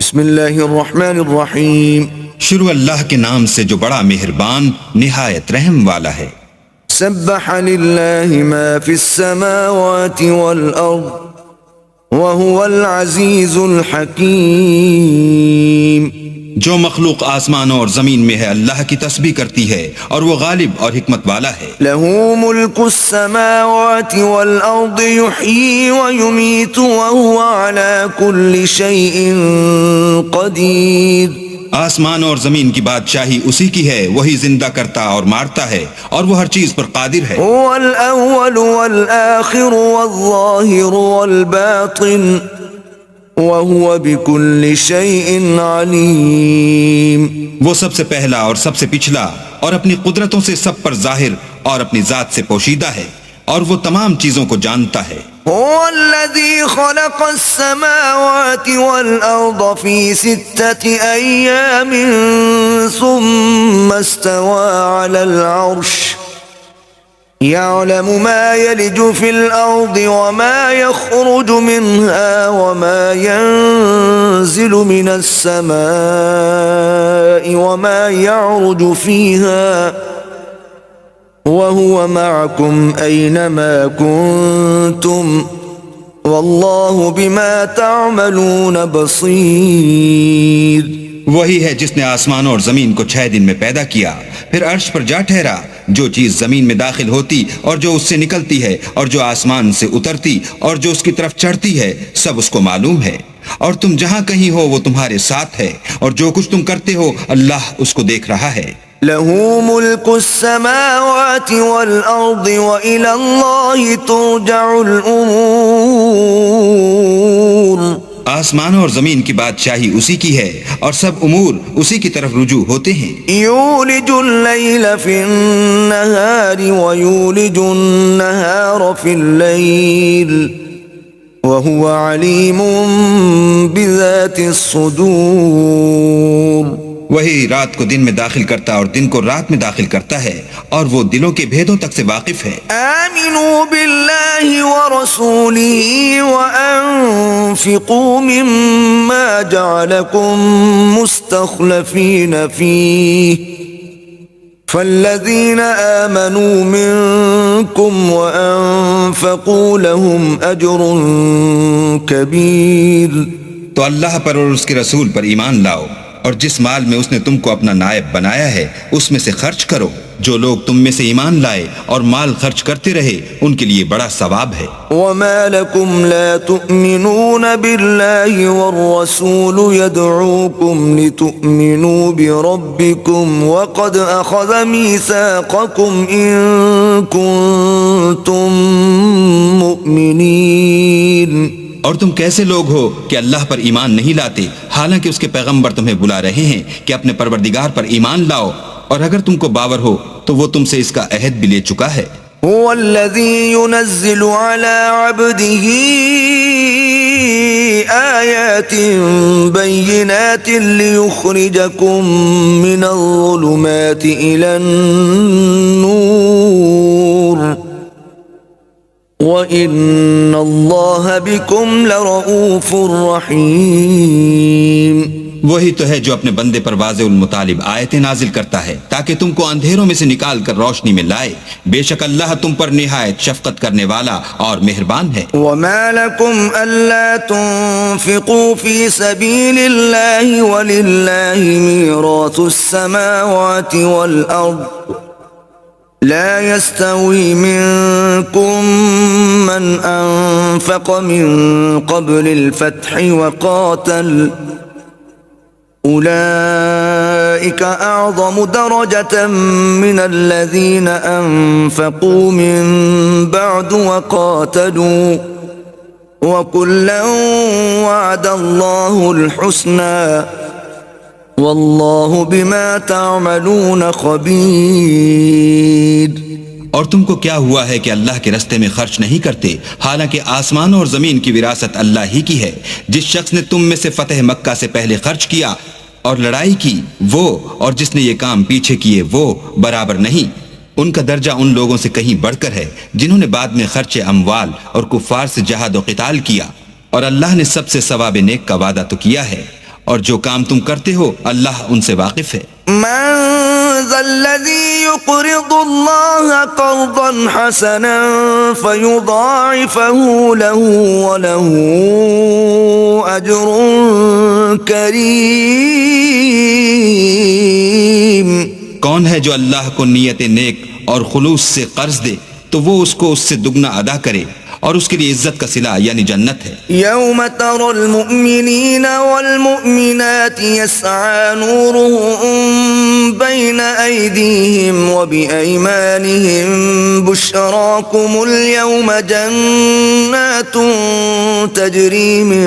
بسم اللہ الرحمن الرحیم شروع اللہ کے نام سے جو بڑا مہربان نہایت رحم والا ہے۔ سبح للہ ما فی السماوات والارض وهو العزیز الحکیم۔ جو مخلوق آسمانوں اور زمین میں ہے اللہ کی تسبیح کرتی ہے اور وہ غالب اور حکمت والا ہے۔ لہ ملک السماوات والارض یحیی ویمیت وهو على كل شیء قدیر۔ آسمان اور زمین کی بادشاہی اسی کی ہے، وہی زندہ کرتا اور مارتا ہے اور وہ ہر چیز پر قادر ہے۔ هو الاول والآخر والظاہر والباطن وهو بكل شيء علیم۔ وہ سب سے پہلا اور سب سے پچھلا اور اپنی قدرتوں سے سب پر ظاہر اور اپنی ذات سے پوشیدہ ہے اور وہ تمام چیزوں کو جانتا ہے۔ هو الذي خلق السماوات والأرض في 6 أيام ثم استوى على العرش يعلم ما يلج في الأرض وما يخرج منها وما ينزل من السماء وما يعرج فيها وهو معكم أينما كنتم والله بما تعملون بصير۔ وہی ہے جس نے آسمان اور زمین کو 6 دن میں پیدا کیا، پھر عرش پر جا ٹھہرا۔ جو چیز زمین میں داخل ہوتی اور جو اس سے نکلتی ہے اور جو آسمان سے اترتی اور جو اس کی طرف چڑھتی ہے، سب اس کو معلوم ہے۔ اور تم جہاں کہیں ہو وہ تمہارے ساتھ ہے، اور جو کچھ تم کرتے ہو اللہ اس کو دیکھ رہا ہے۔ لہ ملک السماوات والارض وإلی اللہ ترجع الامور۔ آسمان اور زمین کی بادشاہی اسی کی ہے اور سب امور اسی کی طرف رجوع ہوتے ہیں۔ یولج اللیل فی النہار ویولج النہار فی اللیل وہو علیم بذات الصدور۔ وہی رات کو دن میں داخل کرتا اور دن کو رات میں داخل کرتا ہے اور وہ دلوں کے بھیدوں تک سے واقف ہے۔ آمنوا باللہ ورسولہ وانفقوا مما جعلکم مستخلفین فیہ فالذین آمنوا منکم وانفقوا لهم اجر کبیر۔ تو اللہ پر اور اس کے رسول پر ایمان لاؤ اور جس مال میں اس نے تم کو اپنا نائب بنایا ہے اس میں سے خرچ کرو۔ جو لوگ تم میں سے ایمان لائے اور مال خرچ کرتے رہے ان کے لیے بڑا ثواب ہے۔ وما لكم لا تؤمنون بالله والرسول يدعوكم لتؤمنوا بربكم وقد أخذ ميثاقكم إن كنتم مؤمنين۔ اور تم کیسے لوگ ہو کہ اللہ پر ایمان نہیں لاتے حالانکہ اس کے پیغمبر تمہیں بلا رہے ہیں کہ اپنے پروردگار پر ایمان لاؤ، اور اگر تم کو باور ہو تو وہ تم سے اس کا عہد بھی لے چکا ہے۔ هو الذي ينزل على عبده آيات بينات ليخرجكم من الظلمات إلى النور وَإِنَّ اللَّهَ بِكُمْ لَرَؤُوفٌ رَحِيمٌ۔ وہی تو ہے جو اپنے بندے پر واضح المطالب آیتیں نازل کرتا ہے تاکہ تم کو اندھیروں میں سے نکال کر روشنی میں لائے۔ بے شک اللہ تم پر نہایت شفقت کرنے والا اور مہربان ہے۔ وَمَا لَكُمْ أَلَّا تُنفِقُوا فِي سَبِيلِ اللَّهِ وَلِلَّهِ مِيرَاثُ السَّمَاوَاتِ وَالْأَرْضِ لا يستوي منكم من أنفق من قبل الفتح وقاتل أولئك أعظم درجة من الذين أنفقوا من بعد وقاتلوا وكلا وعد الله الحسنى واللہ بما تعملون خبیر۔ اور تم کو کیا ہوا ہے کہ اللہ کے رستے میں خرچ نہیں کرتے حالانکہ آسمانوں اور زمین کی وراثت اللہ ہی کی ہے۔ جس شخص نے تم میں سے فتح مکہ سے پہلے خرچ کیا اور لڑائی کی وہ اور جس نے یہ کام پیچھے کیے وہ برابر نہیں۔ ان کا درجہ ان لوگوں سے کہیں بڑھ کر ہے جنہوں نے بعد میں خرچ اموال اور کفار سے جہاد و قتال کیا، اور اللہ نے سب سے ثواب نیک کا وعدہ تو کیا ہے، اور جو کام تم کرتے ہو اللہ ان سے واقف ہے۔ من ذا الذي يقرض الله قرضا حسنا فيضاعفه له وله أجر كريم۔ کون ہے جو اللہ کو نیت نیک اور خلوص سے قرض دے تو وہ اس کو اس سے دگنا ادا کرے اور اس کے لیے عزت کا صلہ یعنی جنت ہے۔ يوم ترى المؤمنين والمؤمنات يسعى نورهم بين أيديهم وبأيمانهم بشراكم اليوم جنات تجري من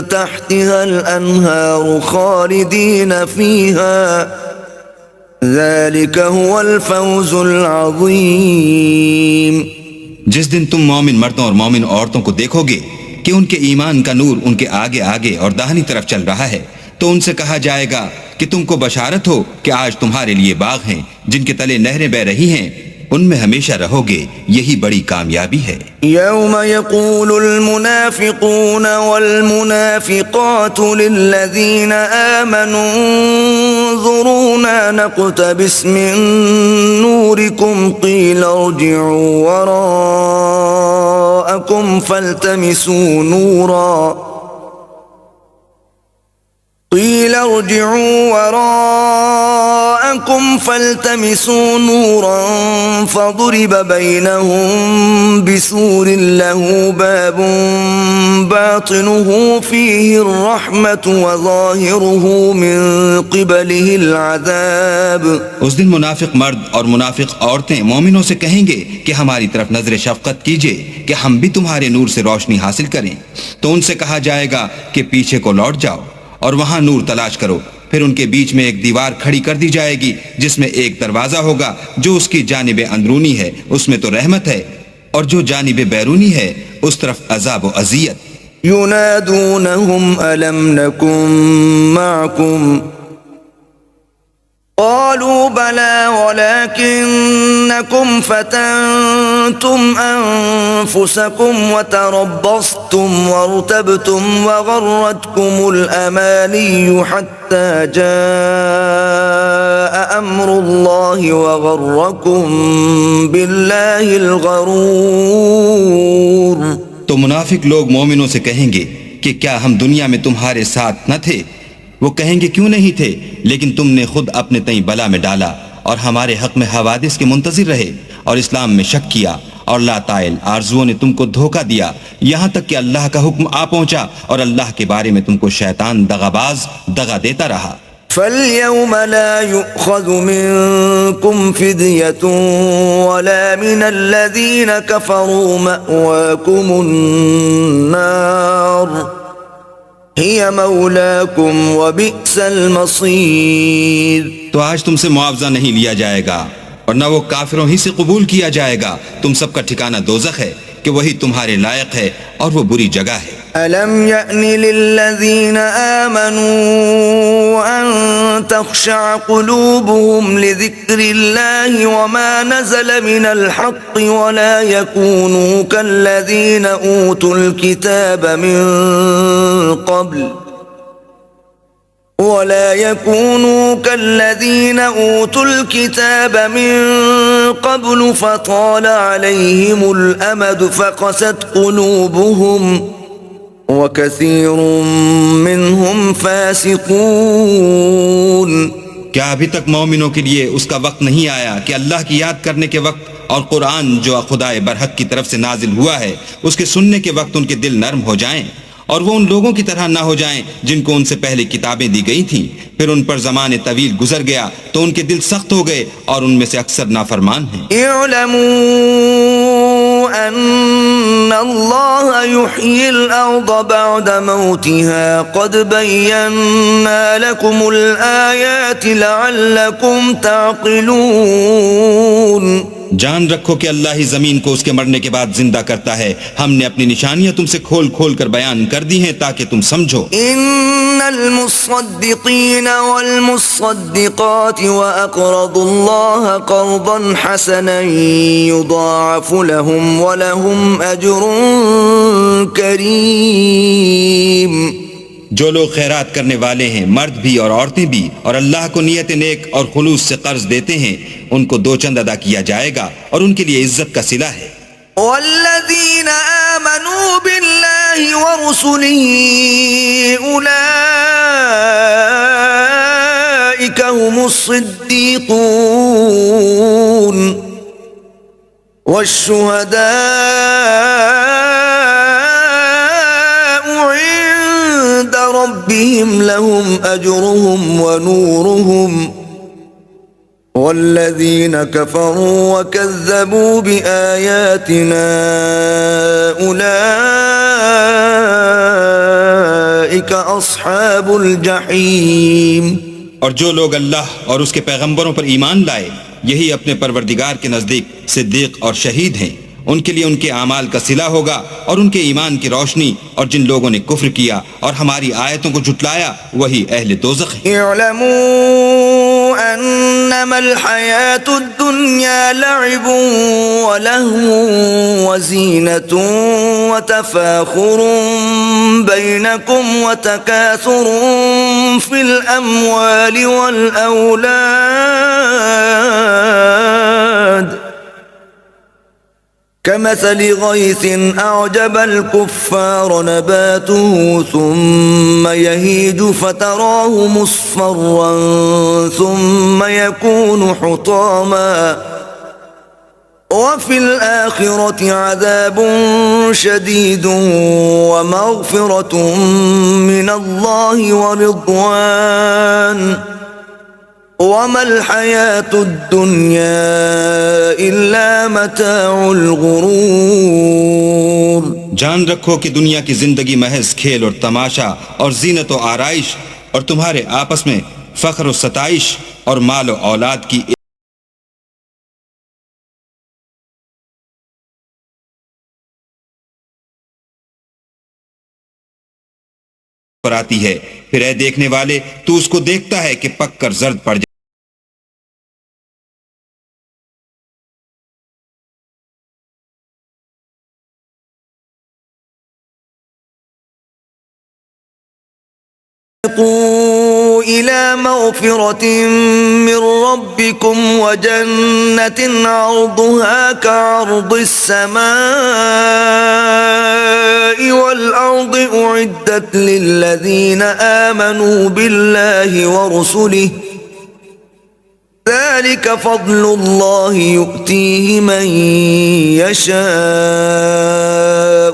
تحتها الأنهار خالدين فيها ذلك هو الفوز العظيم۔ جس دن تم مومن مردوں اور مومن عورتوں کو دیکھو گے کہ ان کے ایمان کا نور ان کے آگے آگے اور داہنی طرف چل رہا ہے تو ان سے کہا جائے گا کہ تم کو بشارت ہو کہ آج تمہارے لیے باغ ہیں جن کے تلے نہریں بہ رہی ہیں، ان میں ہمیشہ رہو گے، یہی بڑی کامیابی ہے۔ يوم يقول المنافقون والمنافقات للذين آمنوا انظرونا نقتبس من نوركم قيل ارجعوا وراءكم فالتمسوا نورا فضرب بينهم بسور له باب باطنه فيه الرحمة وظاهره من قبله العذاب۔ اس دن منافق مرد اور منافق عورتیں مومنوں سے کہیں گے کہ ہماری طرف نظر شفقت کیجئے کہ ہم بھی تمہارے نور سے روشنی حاصل کریں، تو ان سے کہا جائے گا کہ پیچھے کو لوٹ جاؤ اور وہاں نور تلاش کرو، پھر ان کے بیچ میں ایک دیوار کھڑی کر دی جائے گی جس میں ایک دروازہ ہوگا، جو اس کی جانب اندرونی ہے اس میں تو رحمت ہے اور جو جانب بیرونی ہے اس طرف عذاب و اذیت۔ ينادونهم ألم نكن معكم قالوا بلى ولكنكم فتنتم أنفسكم وتربصتم وارتبتم وغرتكم الأماني حتى جاء أمر الله وغركم بالله الغرور۔ تو منافق لوگ مومنوں سے کہیں گے کہ کیا ہم دنیا میں تمہارے ساتھ نہ تھے؟ وہ کہیں گے کیوں نہیں تھے، لیکن تم نے خود اپنے تئیں بلا میں ڈالا اور ہمارے حق میں حوادث کے منتظر رہے اور اسلام میں شک کیا اور لا طائل آرزوؤں نے تم کو دھوکہ دیا، یہاں تک کہ اللہ کا حکم آ پہنچا اور اللہ کے بارے میں تم کو شیطان دغاباز دغا دیتا رہا۔ فَالْيَوْمَ لَا يُؤْخَذُ مِنْكُمْ فِدْيَةٌ وَلَا مِنَ الَّذِينَ كَفَرُوا مَأْوَاكُمُ النَّارُ هِيَ مَوْلَاكُمْ وَبِئْسَ الْمَصِيرُ۔ تو آج تم سے معاوضہ نہیں لیا جائے گا اور نہ وہ کافروں ہی سے قبول کیا جائے گا، تم سب کا ٹھکانہ دوزخ ہے کہ وہی تمہارے لائق ہے اور وہ بری جگہ ہے۔ أَلَمْ يَأْنِ لِلَّذِينَ آمَنُوا أَن تَخْشَعَ قُلُوبُهُمْ لِذِكْرِ اللَّهِ وَمَا نَزَلَ مِنَ الْحَقِّ وَلَا يَكُونُوا كَالَّذِينَ أُوتُوا الْكِتَابَ مِنْ قَبْلُ فَطَالَ عَلَيْهِمُ الْأَمَدُ فَقَسَتْ قُلُوبُهُمْ وَكَثِيرٌ مِّنْهُمْ فَاسِقُونَ۔ کیا ابھی تک مومنوں کے لیے اس کا وقت نہیں آیا کہ اللہ کی یاد کرنے کے وقت اور قرآن جو خدائے برحق کی طرف سے نازل ہوا ہے اس کے سننے کے وقت ان کے دل نرم ہو جائیں اور وہ ان لوگوں کی طرح نہ ہو جائیں جن کو ان سے پہلے کتابیں دی گئی تھیں، پھر ان پر زمانے طویل گزر گیا تو ان کے دل سخت ہو گئے اور ان میں سے اکثر نافرمان ہیں۔ اعلموا ان اللہ یحیی الارض بعد موتها قد بینا لکم الآیات لعلکم تعقلون۔ جان رکھو کہ اللہ ہی زمین کو اس کے مرنے کے بعد زندہ کرتا ہے، ہم نے اپنی نشانیاں تم سے کھول کھول کر بیان کر دی ہیں تاکہ تم سمجھو۔ ان المصدقین والمصدقات واقرضوا اللہ قرضا حسنا یضاعف لهم ولهم اجر کریم۔ جو لوگ خیرات کرنے والے ہیں، مرد بھی اور عورتیں بھی، اور اللہ کو نیت نیک اور خلوص سے قرض دیتے ہیں، ان کو 2 چند ادا کیا جائے گا اور ان کے لیے عزت کا صلہ ہے۔ والذين آمنوا بالله ورسله أولئك هم الصديقون والشهداء عند ربهم لهم أجرهم ونورهم والذين كفروا وكذبوا بآياتنا أولئك أصحاب الجحيم۔ اور جو لوگ اللہ اور اس کے پیغمبروں پر ایمان لائے، یہی اپنے پروردگار کے نزدیک صدیق اور شہید ہیں، ان کے لیے ان کے اعمال کا صلہ ہوگا اور ان کے ایمان کی روشنی، اور جن لوگوں نے کفر کیا اور ہماری آیتوں کو جھٹلایا وہی اہل دوزخ ہیں۔ اعلموا انما الحیاة الدنیا لعب ولہو وزینة وتفاخر بینکم وتکاثر فی الاموال والاولاد كمثل غيث أعجب الكفار نباته ثم يهيج فتراه مصفرا ثم يكون حطاما وفي الآخرة عذاب شديد ومغفرة من الله ورضوان وما الحياة الدنيا إلا متاع الغرور۔ جان رکھو کہ دنیا کی زندگی محض کھیل اور تماشا اور زینت و آرائش اور تمہارے آپس میں فخر و ستائش اور مال و اولاد کی پر آتی ہے، پھر اے دیکھنے والے تو اس کو دیکھتا ہے کہ پک کر زرد پڑ جائے۔ إلى مغفرة من ربكم وجنة عرضها كعرض السماء والأرض أعدت للذين آمنوا بالله ورسله ذلك فضل الله يؤتيه من يشاء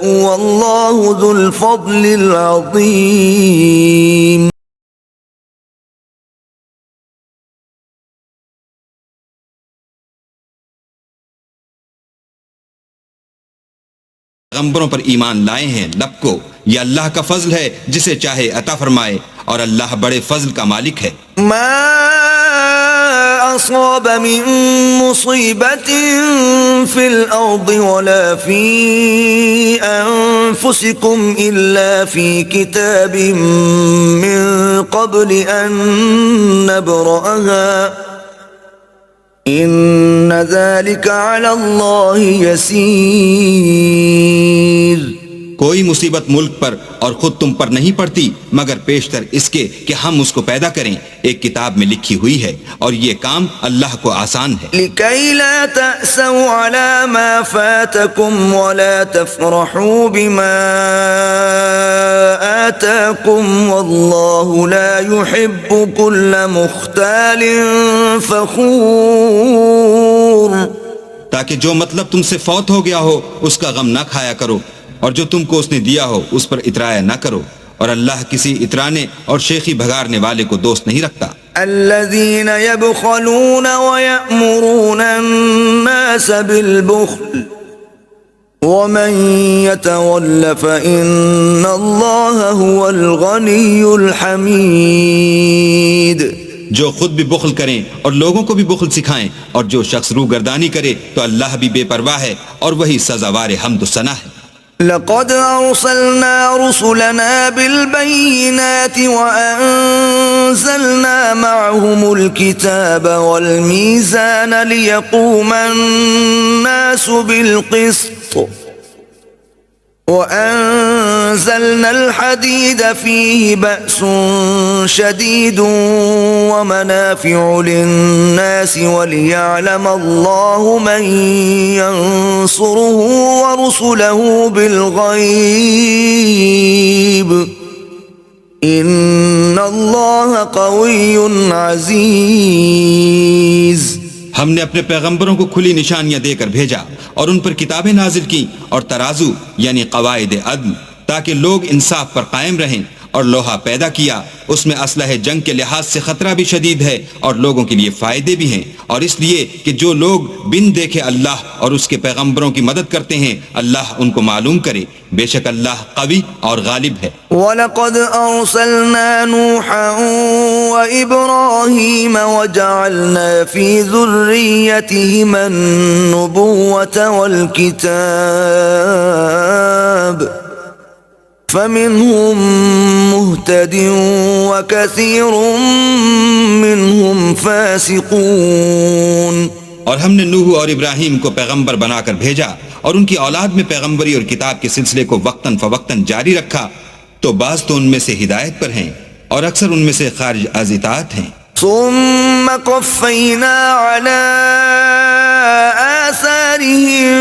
والله ذو الفضل العظيم۔ پیغمبروں پر ایمان لائے ہیں، لب کو یہ اللہ کا فضل ہے، جسے چاہے عطا فرمائے، اور اللہ بڑے فضل کا مالک ہے۔ ما أصاب من مصيبة في الأرض ولا في أنفسكم إلا في كتاب من قبل أن نبرأها إن ذلك على الله يسير۔ کوئی مصیبت ملک پر اور خود تم پر نہیں پڑتی مگر پیشتر اس کے کہ ہم اس کو پیدا کریں، ایک کتاب میں لکھی ہوئی ہے، اور یہ کام اللہ کو آسان ہے۔ لكي لا تأسوا على ما فاتكم ولا تفرحوا بما آتاكم والله لا يحب كل مختال فخور۔ تاکہ جو مطلب تم سے فوت ہو گیا ہو اس کا غم نہ کھایا کرو، اور جو تم کو اس نے دیا ہو اس پر اترایا نہ کرو، اور اللہ کسی اترانے اور شیخی بھگارنے والے کو دوست نہیں رکھتا۔ الذين يبخلون ويأمرون الناس بالبخل ومن يتول فإن الله هو الغني الحميد۔ جو خود بھی بخل کریں اور لوگوں کو بھی بخل سکھائیں، اور جو شخص روگردانی کرے تو اللہ بھی بے پرواہ ہے اور وہی سزاوار حمد و ثنا ہے۔ لقد أرسلنا رسلنا بالبينات وأنزلنا معهم الكتاب والميزان ليقوم الناس بالقسط وأنزلنا الحديد فيه بأس شديد ومنافع للناس وليعلم الله من ينصره ورسله بالغيب إن الله قوي عزيز. ہم نے اپنے پیغمبروں کو کھلی نشانیاں دے کر بھیجا اور ان پر کتابیں نازل کی اور ترازو یعنی قواعد عدل تاکہ لوگ انصاف پر قائم رہیں، اور لوہا پیدا کیا، اس میں اسلحہ جنگ کے لحاظ سے خطرہ بھی شدید ہے اور لوگوں کے لیے فائدے بھی ہیں، اور اس لیے کہ جو لوگ بن دیکھے اللہ اور اس کے پیغمبروں کی مدد کرتے ہیں اللہ ان کو معلوم کرے، بے شک اللہ قوی اور غالب ہے. وَلَقَدْ أَرْسَلْنَا نُوحًا وَإِبْرَاهِيمَ وَجَعَلْنَا فِي ذُرِّيَّتِهِمَا النُّبُوَّةَ وَالْكِتَابَ فَمِنْهُمْ مُهْتَدٍ وَكَثِيرٌ مِّنْهُمْ فَاسِقُونَ. اور ہم نے نوح اور ابراہیم کو پیغمبر بنا کر بھیجا اور ان کی اولاد میں پیغمبری اور کتاب کے سلسلے کو وقتاً فوقتاً جاری رکھا، تو بعض تو ان میں سے ہدایت پر ہیں اور اکثر ان میں سے خارج از اطاعت ہیں. ثم قفينا على آثارهم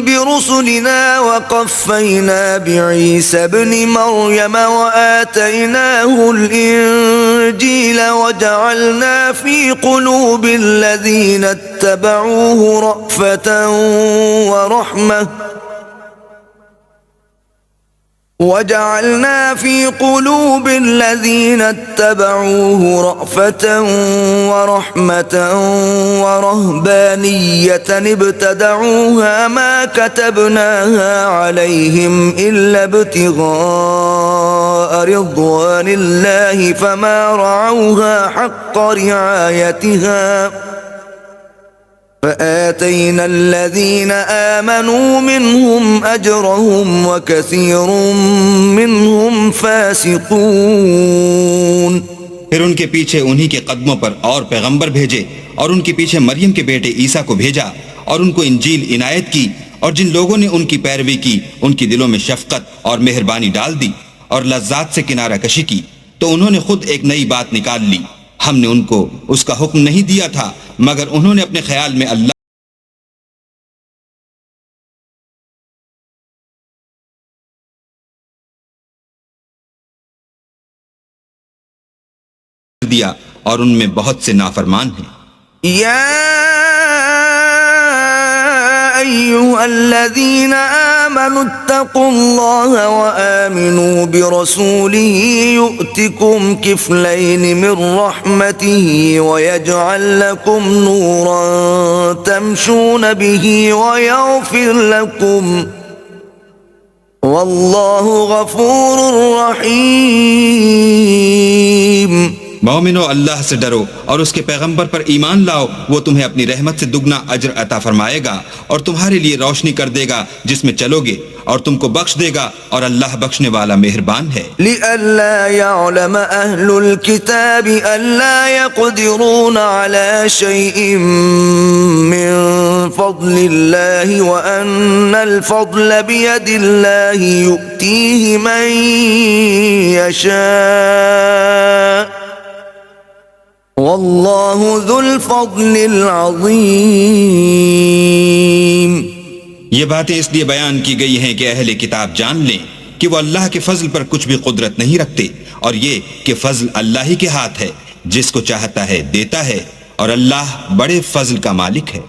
برسلنا وقفينا بعيسى ابن مريم وآتيناه الإنجيل وجعلنا في قلوب الذين اتبعوه رأفة ورحمة وَجَعَلْنَا فِي قُلُوبِ الَّذِينَ اتَّبَعُوهُ رَأْفَةً وَرَحْمَةً وَرَهْبَانِيَّةً ابْتَدَعُوهَا مَا كَتَبْنَاهَا عَلَيْهِمْ إِلَّا ابْتِغَاءَ رِضْوَانِ اللَّهِ فَمَا رَعَوْهَا حَقَّ رِعَايَتِهَا فآتينا الذين آمنوا منهم أجرهم وكثير منهم فاسقون. پھر ان کے پیچھے انہی کے قدموں پر اور پیغمبر بھیجے اور ان کے پیچھے مریم کے بیٹے عیسیٰ کو بھیجا اور ان کو انجیل عنایت کی، اور جن لوگوں نے ان کی پیروی کی ان کی دلوں میں شفقت اور مہربانی ڈال دی اور لذات سے کنارہ کشی کی، تو انہوں نے خود ایک نئی بات نکال لی. ہم نے ان کو اس کا حکم نہیں دیا تھا مگر انہوں نے اپنے خیال میں اللہ دیا، اور ان میں بہت سے نافرمان ہیں. یا أيها الذين آمنوا اتقوا الله وآمنوا برسوله يؤتكم كفلين من رحمته ويجعل لكم نورا تمشون به ويغفر لكم والله غفور رحيم. مومنو، اللہ سے ڈرو اور اس کے پیغمبر پر ایمان لاؤ، وہ تمہیں اپنی رحمت سے دگنا اجر عطا فرمائے گا اور تمہارے لیے روشنی کر دے گا جس میں چلو گے، اور تم کو بخش دے گا، اور اللہ بخشنے والا مہربان ہے. لئلا يعلم أهل الكتاب ألا يقدرون على شيء من فضل الله وأن الفضل بيد الله يؤتيه من يشاء واللہ ذو الفضل العظیم. یہ باتیں اس لیے بیان کی گئی ہیں کہ اہل کتاب جان لیں کہ وہ اللہ کے فضل پر کچھ بھی قدرت نہیں رکھتے، اور یہ کہ فضل اللہ ہی کے ہاتھ ہے، جس کو چاہتا ہے دیتا ہے، اور اللہ بڑے فضل کا مالک ہے.